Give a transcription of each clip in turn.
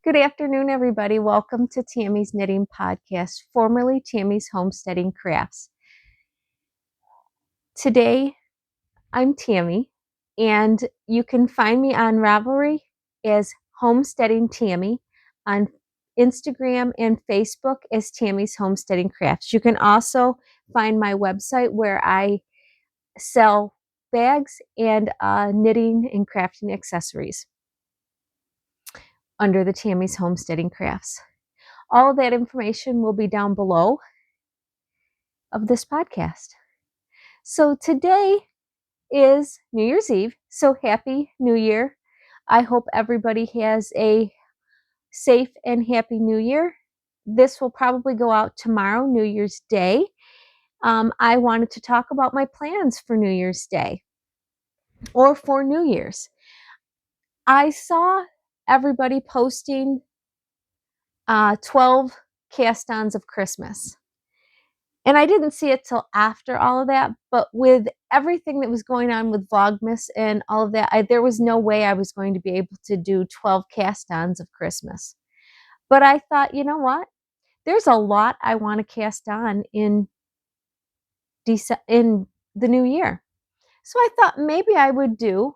Good afternoon, everybody. Welcome to Tammy's Knitting Podcast, formerly Tammy's Homesteading Crafts. Today, I'm Tammy, and you can find me on Ravelry as Homesteading Tammy, on Instagram and Facebook as Tammy's Homesteading Crafts. You can also find my website where I sell bags and knitting and crafting accessories under the Tammy's Homesteading Crafts. All of that information will be down below of this podcast. So today is New Year's Eve. So happy New Year. I hope everybody has a safe and happy New Year. This will probably go out tomorrow, New Year's Day. I wanted to talk about my plans for New Year's Day or for New Year's. I saw everybody posting 12 cast-ons of Christmas. And I didn't see it till after all of that, but with everything that was going on with Vlogmas and all of that, there was no way I was going to be able to do 12 cast-ons of Christmas. But I thought, you know what? There's a lot I want to cast on in the new year. So I thought maybe I would do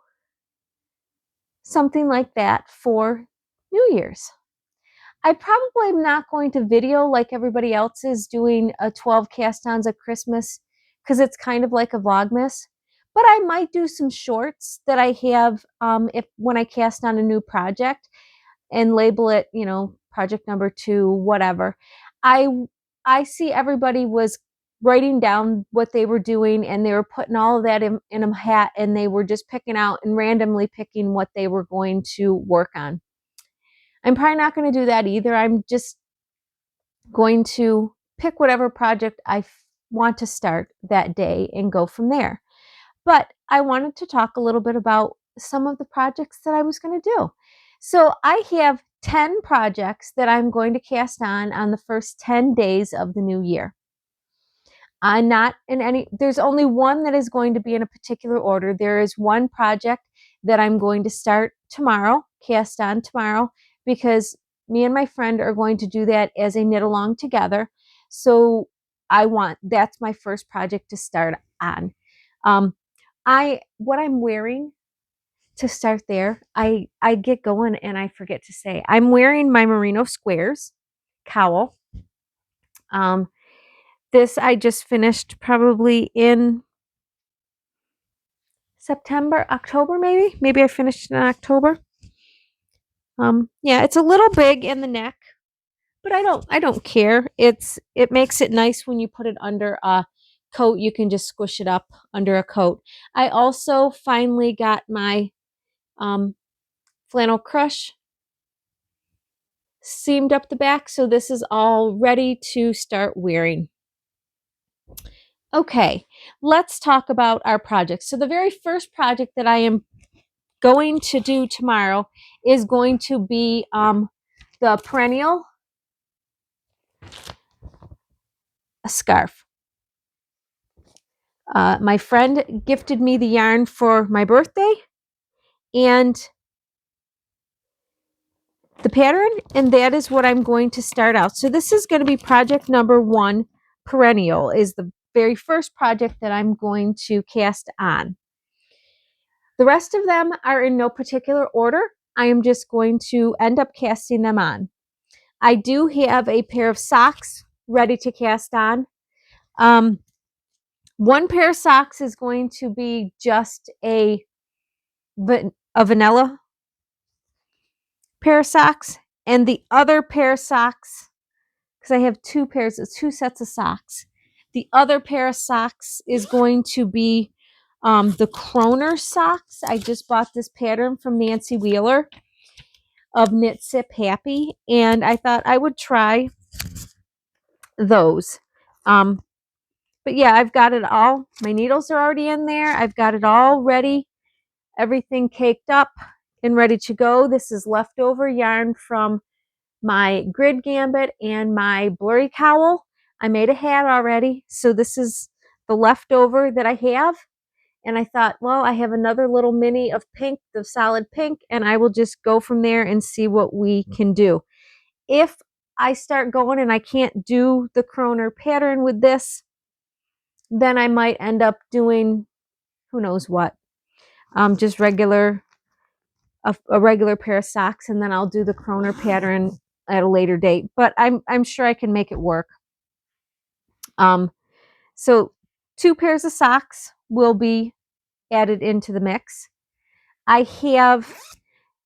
something like that for New Year's. I probably am not going to video like everybody else is doing a 12 cast-ons of Christmas because it's kind of like a Vlogmas. But I might do some shorts that I have when I cast on a new project and label it, project number 2, whatever. I see everybody was writing down what they were doing and they were putting all of that in a hat and they were just picking out and randomly picking what they were going to work on. I'm probably not going to do that either. I'm just going to pick whatever project I want to start that day and go from there. But I wanted to talk a little bit about some of the projects that I was going to do. So I have 10 projects that I'm going to cast on the first 10 days of the new year. There's only one that is going to be in a particular order. There is one project that I'm going to start tomorrow, cast on tomorrow, because me and my friend are going to do that as a knit along together. So that's my first project to start on. What I'm wearing to start there, I get going and I forget to say, I'm wearing my merino squares cowl. This I just finished probably in September, October, maybe I finished in October. Yeah, it's a little big in the neck, but I don't care. It makes it nice when you put it under a coat. You can just squish it up under a coat. I also finally got my flannel crush seamed up the back, so this is all ready to start wearing. Okay, let's talk about our project. So the very first project that I am going to do tomorrow is going to be the perennial scarf. My friend gifted me the yarn for my birthday and the pattern, and that is what I'm going to start out. So this is going to be project number 1. Perennial is the very first project that I'm going to cast on. The rest of them are in no particular order. I am just going to end up casting them on. I do have a pair of socks ready to cast on. One pair of socks is going to be just a vanilla pair of socks, and the other pair of socks, because I have two sets of socks, the other pair of socks is going to be the Kroner socks. I just bought this pattern from Nancy Wheeler of Knit Sip Happy, and I thought I would try those. But yeah, I've got it all. My needles are already in there. I've got it all ready, everything caked up and ready to go. This is leftover yarn from my grid gambit and my blurry cowl. I made a hat already, so this is the leftover that I have, And I thought, well, I have another little mini of pink, the solid pink, and I will just go from there and see what we can do. If I start going and I can't do the Kroner pattern with this, then I might end up doing who knows what. Just regular, a regular pair of socks, and then I'll do the Kroner pattern at a later date. But I'm sure I can make it work. So 2 pairs of socks will be added into the mix. I have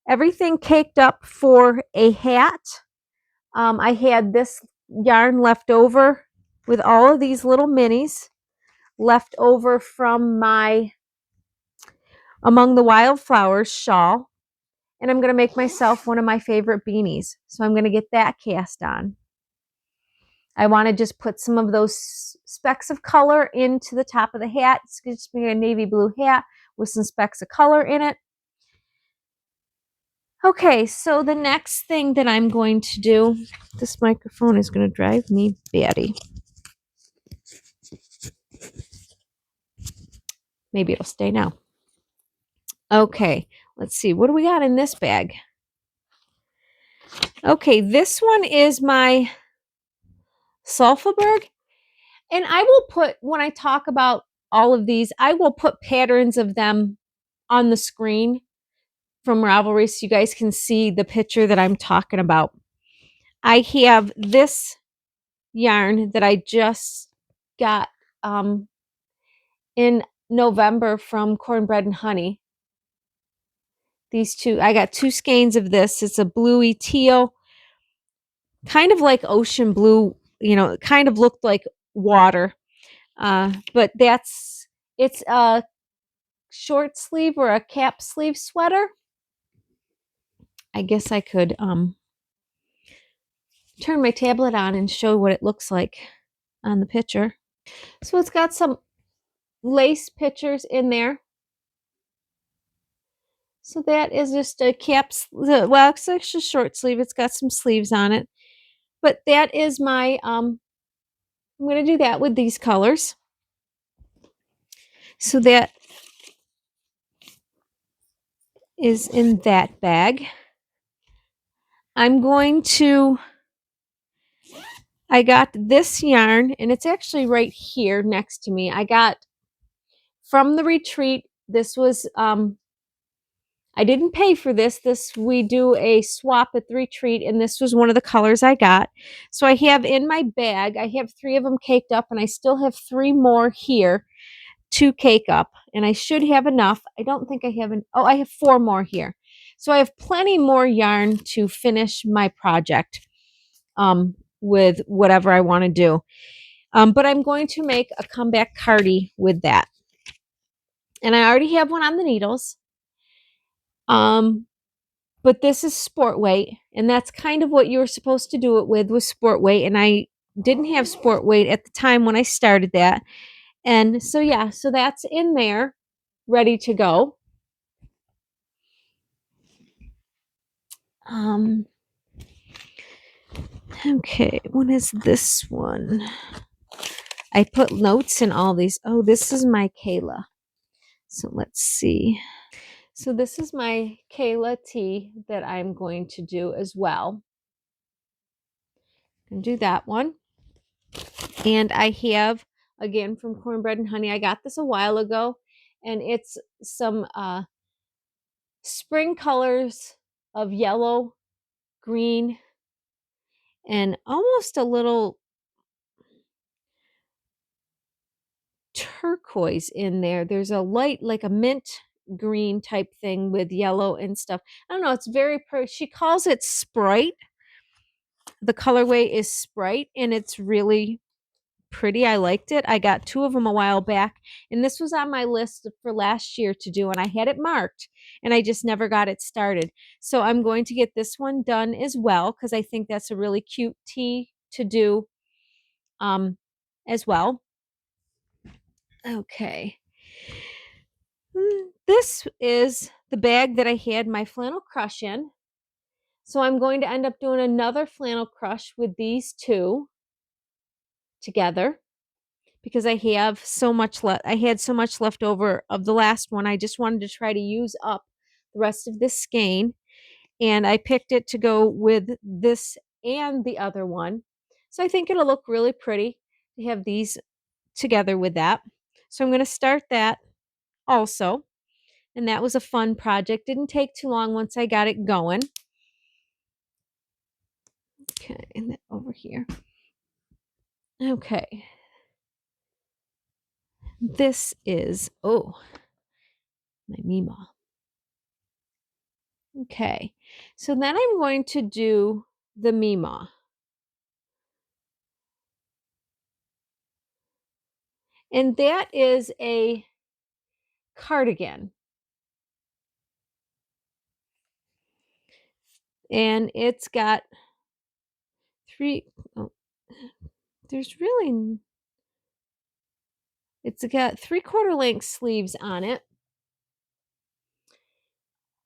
everything caked up for a hat. I had this yarn left over with all of these little minis left over from my Among the Wildflowers shawl. And I'm going to make myself one of my favorite beanies. So I'm going to get that cast on. I want to just put some of those specks of color into the top of the hat. It's just be a navy blue hat with some specks of color in it. Okay, so the next thing that I'm going to do, this microphone is going to drive me batty. Maybe it'll stay now. Okay, let's see. What do we got in this bag? Okay, this one is my Sulfaberg. And I will put, when I talk about all of these, I will put patterns of them on the screen from Ravelry so you guys can see the picture that I'm talking about. I have this yarn that I just got in November from Cornbread and Honey. These two, I got 2 skeins of this. It's a bluey teal, kind of like ocean blue, it kind of looked like water. But it's a short sleeve or a cap sleeve sweater. I guess I could turn my tablet on and show what it looks like on the picture. So it's got some lace pictures in there. So that is just a well, it's actually a short sleeve. It's got some sleeves on it. But that is my, I'm going to do that with these colors. So that is in that bag. I'm going to, I got this yarn, and it's actually right here next to me. I got from the retreat. This was, I didn't pay for this. We do a swap at the retreat, and this was one of the colors I got. So I have in my bag, I have 3 of them caked up, and I still have 3 more here to cake up, and I should have enough. I don't think I have I have 4 more here. So I have plenty more yarn to finish my project with whatever I want to do. But I'm going to make a comeback cardie with that. And I already have one on the needles. But this is sport weight, and that's kind of what you were supposed to do it with was sport weight. And I didn't have sport weight at the time when I started that. And so, yeah, so that's in there, ready to go. Okay, what is this one? I put notes in all these. Oh, this is my Kayla. So let's see. So this is my Kayla tee that I'm going to do as well. I'm going to do that one. And I have, again, from Cornbread and Honey, I got this a while ago, and it's some spring colors of yellow, green, and almost a little turquoise in there. There's a light, like a mint green type thing with yellow and stuff. I don't know. It's very pretty. She calls it Sprite. The colorway is Sprite, and it's really pretty. I liked it. I got 2 of them a while back, and this was on my list for last year to do, and I had it marked, and I just never got it started. So I'm going to get this one done as well, because I think that's a really cute tee to do as well. Okay. This is the bag that I had my flannel crush in. So I'm going to end up doing another flannel crush with these 2 together. because I have so much left. I had so much left over of the last one. I just wanted to try to use up the rest of this skein, and I picked it to go with this and the other one. So I think it'll look really pretty to have these together with that. So I'm going to start that also. And that was a fun project. Didn't take too long once I got it going. Okay, and then over here. Okay. This is, oh, my Mima. Okay. So then I'm going to do the Mima. And that is a cardigan. And it's got it's got 3/4 length sleeves on it.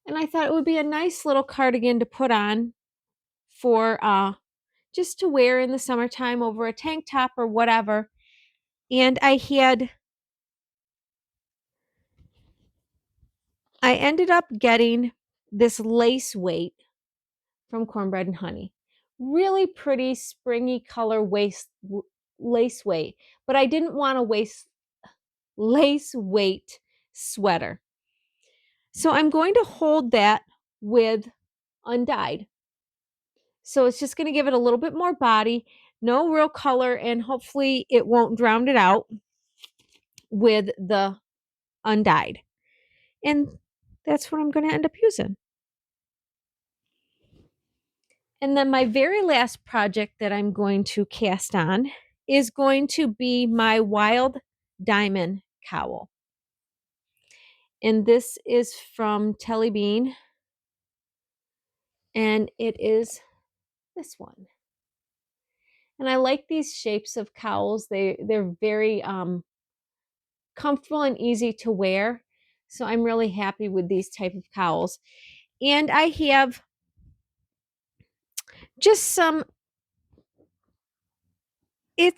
And I thought it would be a nice little cardigan to put on for just to wear in the summertime over a tank top or whatever. And I ended up getting this lace weight from Cornbread and Honey. Really pretty springy color lace weight, but I didn't want a lace weight sweater. So I'm going to hold that with undyed. So it's just going to give it a little bit more body, no real color, and hopefully it won't drown it out with the undyed. And that's what I'm going to end up using. And then my very last project that I'm going to cast on is going to be my Wild Diamond cowl. And this is from Telly Bean. And it is this one. And I like these shapes of cowls. They're very comfortable and easy to wear. So I'm really happy with these type of cowls. And I have just some, they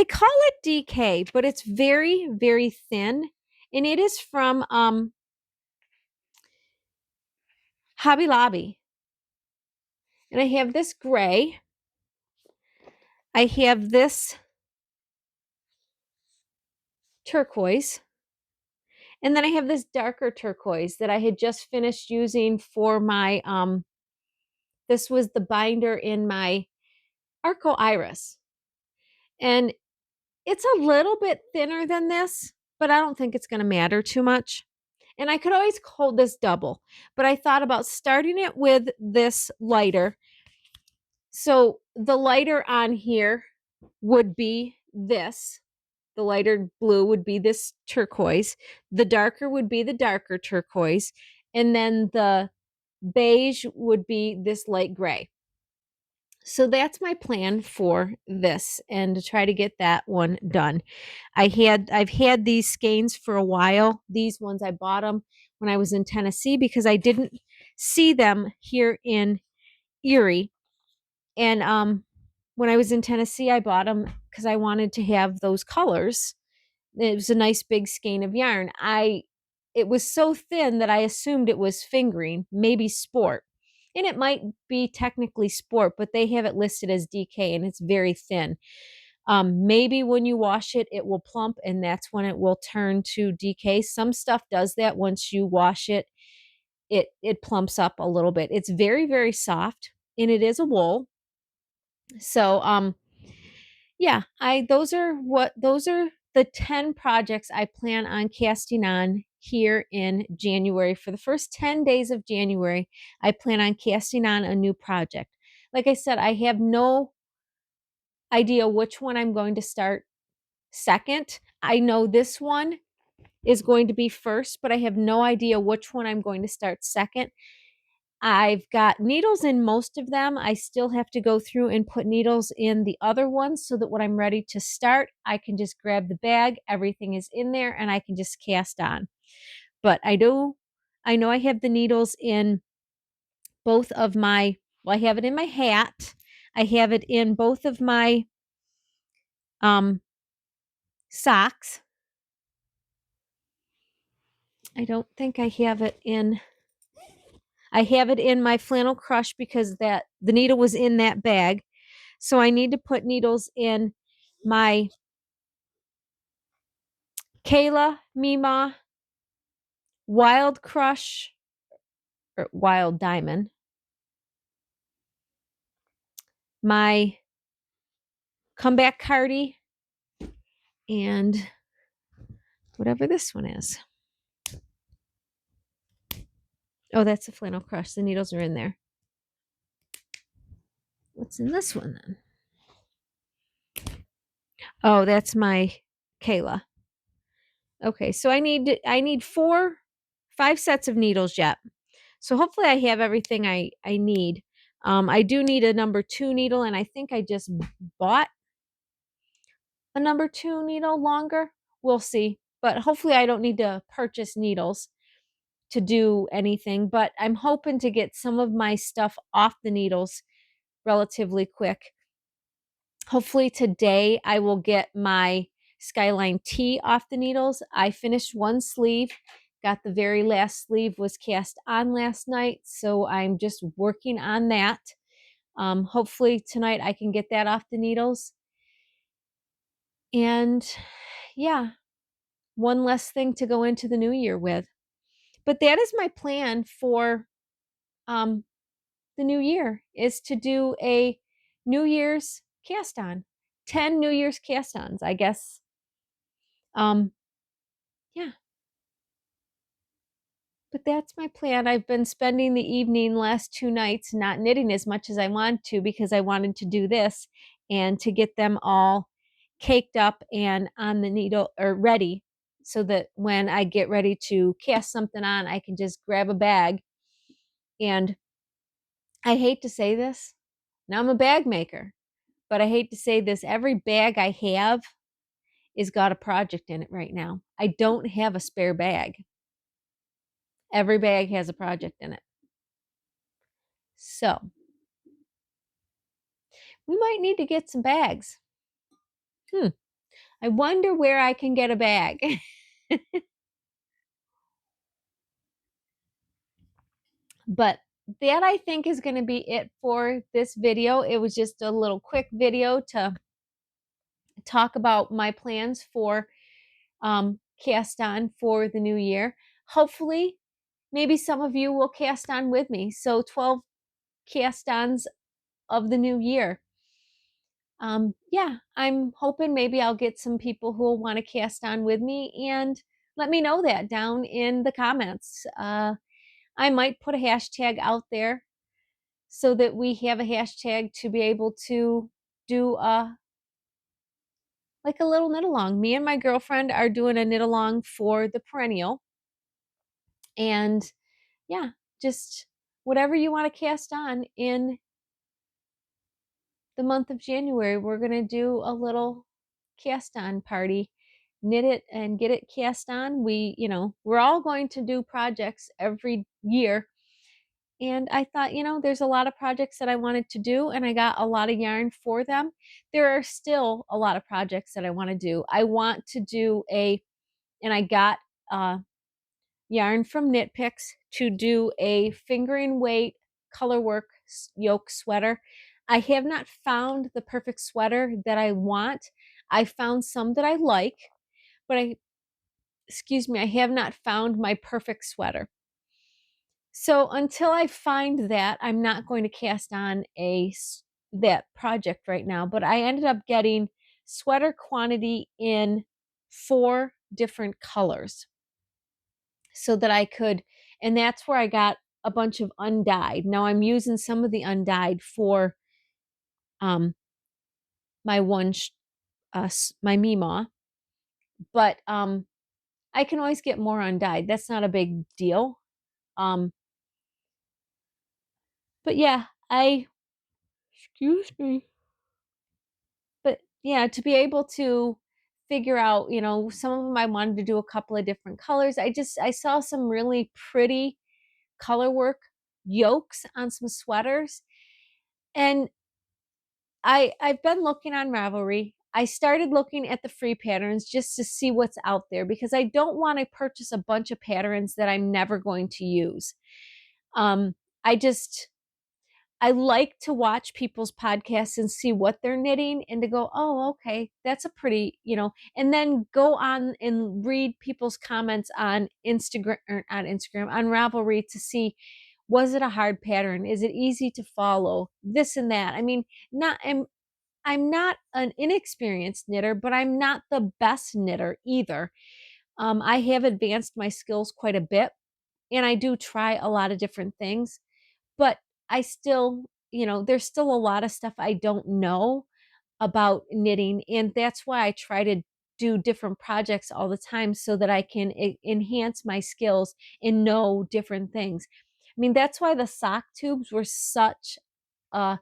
call it DK, but it's very, very thin. And it is from Hobby Lobby. And I have this gray. I have this turquoise. And then I have this darker turquoise that I had just finished using for my, this was the binder in my Arco Iris. And it's a little bit thinner than this, but I don't think it's going to matter too much. And I could always hold this double, but I thought about starting it with this lighter. So the lighter on here would be this. The lighter blue would be this turquoise. The darker would be the darker turquoise. And then the beige would be this light gray. So that's my plan for this, and to try to get that one done. I've had these skeins for a while. These ones I bought them when I was in Tennessee because I didn't see them here in Erie. And when I was in Tennessee, I bought them because I wanted to have those colors. It was a nice big skein of yarn. It was so thin that I assumed it was fingering, maybe sport. And it might be technically sport, but they have it listed as DK and it's very thin. Maybe when you wash it, it will plump and that's when it will turn to DK. Some stuff does that. Once you wash it, it plumps up a little bit. It's very, very soft and it is a wool. So, yeah, those are the 10 projects I plan on casting on here in January. For the first 10 days of January, I plan on casting on a new project. Like I said, I have no idea which one I'm going to start second. I know this one is going to be first, but I have no idea which one I'm going to start second. I've got needles in most of them. I still have to go through and put needles in the other ones so that when I'm ready to start, I can just grab the bag, everything is in there, and I can just cast on. But I know I have the needles in both of I have it in my hat. I have it in both of my socks. I don't think I have it in. I have it in my flannel crush because the needle was in that bag. So I need to put needles in my Kayla, Mima, Wild Crush, or Wild Diamond, my Comeback Cardi, and whatever this one is. Oh, that's a flannel crush. The needles are in there. What's in this one then? Oh, that's my Kayla. Okay, so I need 5 sets of needles yet. So hopefully I have everything I need. I do need a number 2 needle, and I think I just bought a number 2 needle longer. We'll see. But hopefully I don't need to purchase needles to do anything. But I'm hoping to get some of my stuff off the needles relatively quick. Hopefully today I will get my Skyline T off the needles. I finished one sleeve. Got the very last sleeve was cast on last night. So I'm just working on that. Hopefully tonight I can get that off the needles. And yeah, one less thing to go into the new year with. But that is my plan for the new year, is to do a New Year's cast on. 10 New Year's cast ons, I guess. Yeah. But that's my plan. I've been spending the evening last 2 nights not knitting as much as I want to because I wanted to do this and to get them all caked up and on the needle or ready so that when I get ready to cast something on, I can just grab a bag. And I hate to say this. Now I'm a bag maker, but I hate to say this. Every bag I have is got a project in it right now. I don't have a spare bag. Every bag has a project in it. So we might need to get some bags. I wonder where I can get a bag. But that, I think, is going to be it for this video. It was just a little quick video to talk about my plans for cast on for the new year. Hopefully, maybe some of you will cast on with me. So 12 cast ons of the new year. Yeah, I'm hoping maybe I'll get some people who will want to cast on with me, and let me know that down in the comments. I might put a hashtag out there so that we have a hashtag to be able to do like a little knit along. Me and my girlfriend are doing a knit along for the perennial. And yeah, just whatever you want to cast on in the month of January, we're going to do a little cast on party. Knit it and get it cast on. We're all going to do projects every year. And I thought, there's a lot of projects that I wanted to do, and I got a lot of yarn for them. There are still a lot of projects that I want to do. I want to do and I got yarn from Knit Picks to do a fingering weight colorwork yoke sweater. I have not found the perfect sweater that I want. I found some that I like, but I have not found my perfect sweater. So until I find that, I'm not going to cast on that project right now. But I ended up getting sweater quantity in 4 different colors so that I could, and that's where I got a bunch of undyed. Now I'm using some of the undyed for my my Mima, but I can always get more undyed. That's not a big deal. But yeah, excuse me. But yeah, to be able to figure out, some of them I wanted to do a couple of different colors. I saw some really pretty color work yokes on some sweaters. And I've been looking on Ravelry. I started looking at the free patterns just to see what's out there, because I don't want to purchase a bunch of patterns that I'm never going to use. Um, I just I like to watch people's podcasts and see what they're knitting and to go, oh, okay, that's a pretty, and then go on and read people's comments on Instagram, or on Instagram, on Ravelry, to see, was it a hard pattern? Is it easy to follow? This and that. I mean, I'm not an inexperienced knitter, but I'm not the best knitter either. I have advanced my skills quite a bit, and I do try a lot of different things, but I still, there's still a lot of stuff I don't know about knitting. And that's why I try to do different projects all the time, so that I can enhance my skills and know different things. I mean, that's why the sock tubes were such a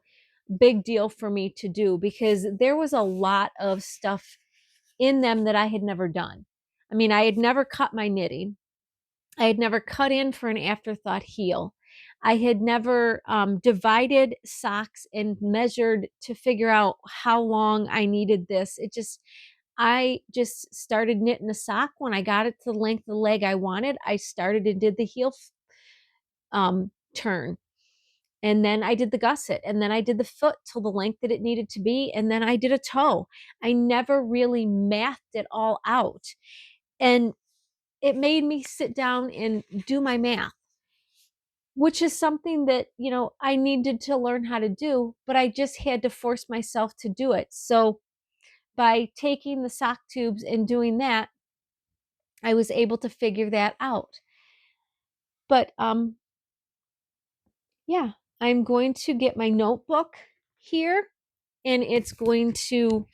big deal for me to do, because there was a lot of stuff in them that I had never done. I mean, I had never cut my knitting. I had never cut in for an afterthought heel. I had never divided socks and measured to figure out how long I needed this. I just started knitting a sock. When I got it to the length of the leg I wanted, I started and did the heel turn. And then I did the gusset, and then I did the foot till the length that it needed to be. And then I did a toe. I never really mathed it all out. And it made me sit down and do my math, which is something that, I needed to learn how to do, but I just had to force myself to do it. So by taking the sock tubes and doing that, I was able to figure that out. But yeah, I'm going to get my notebook here, and it's going to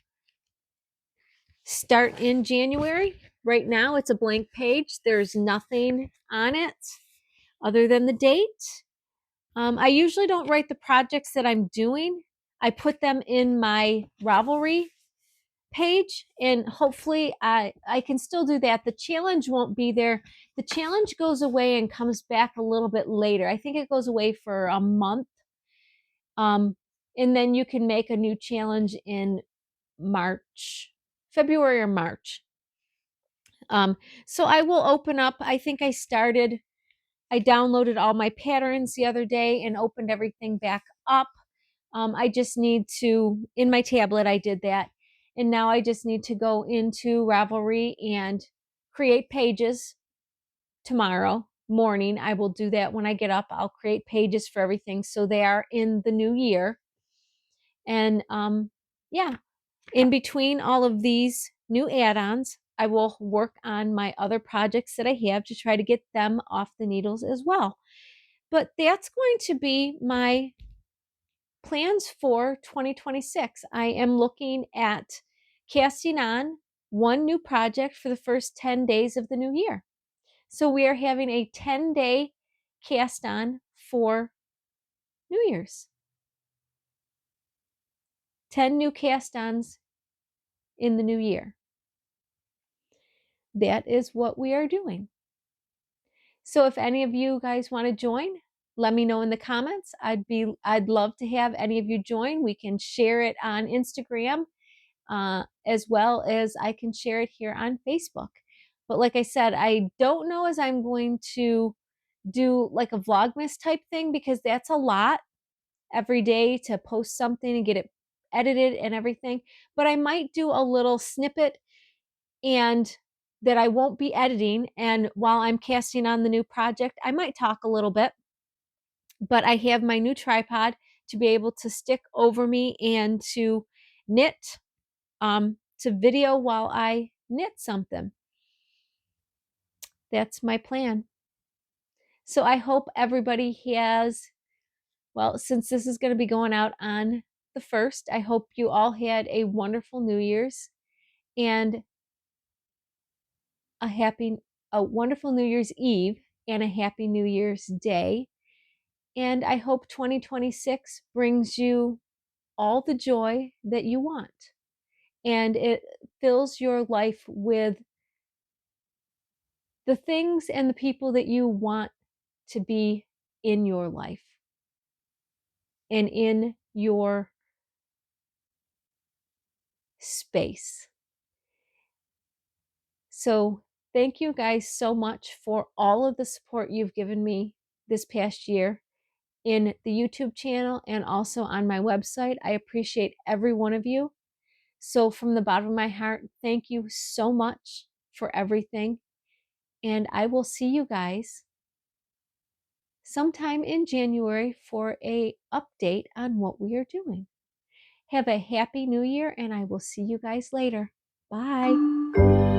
start in January. Right now, it's a blank page. There's nothing on it other than the date. I usually don't write the projects that I'm doing. I put them in my Ravelry page, and hopefully I can still do that. The challenge won't be there. The challenge goes away and comes back a little bit later. I think it goes away for a month. And then you can make a new challenge in February or March. So I will open up. I think I downloaded all my patterns the other day and opened everything back up. I just need to, in my tablet, I did that. And now I just need to go into Ravelry and create pages tomorrow morning. I will do that when I get up. I'll create pages for everything, so they are in the new year. And yeah, in between all of these new add-ons, I will work on my other projects that I have to try to get them off the needles as well. But that's going to be my plans for 2026. I am looking at casting on one new project for the first 10 days of the new year. So we are having a 10-day cast on for New Year's. 10 new cast ons in the new year. That is what we are doing. So if any of you guys want to join, let me know in the comments. I'd love to have any of you join. We can share it on Instagram, as well as I can share it here on Facebook. But like I said, I don't know as I'm going to do like a Vlogmas type thing, because that's a lot every day to post something and get it edited and everything. But I might do a little snippet, and that I won't be editing. And while I'm casting on the new project, I might talk a little bit, but I have my new tripod to be able to stick over me and to knit, to video while I knit something. That's my plan. So I hope everybody has, well, since this is going to be going out on the 1st, I hope you all had a wonderful New Year's and a wonderful New Year's Eve and a happy New Year's Day. And I hope 2026 brings you all the joy that you want, and it fills your life with the things and the people that you want to be in your life and in your space. So thank you guys so much for all of the support you've given me this past year in the YouTube channel and also on my website. I appreciate every one of you. So from the bottom of my heart, thank you so much for everything. And I will see you guys sometime in January for a update on what we are doing. Have a happy new year, and I will see you guys later. Bye.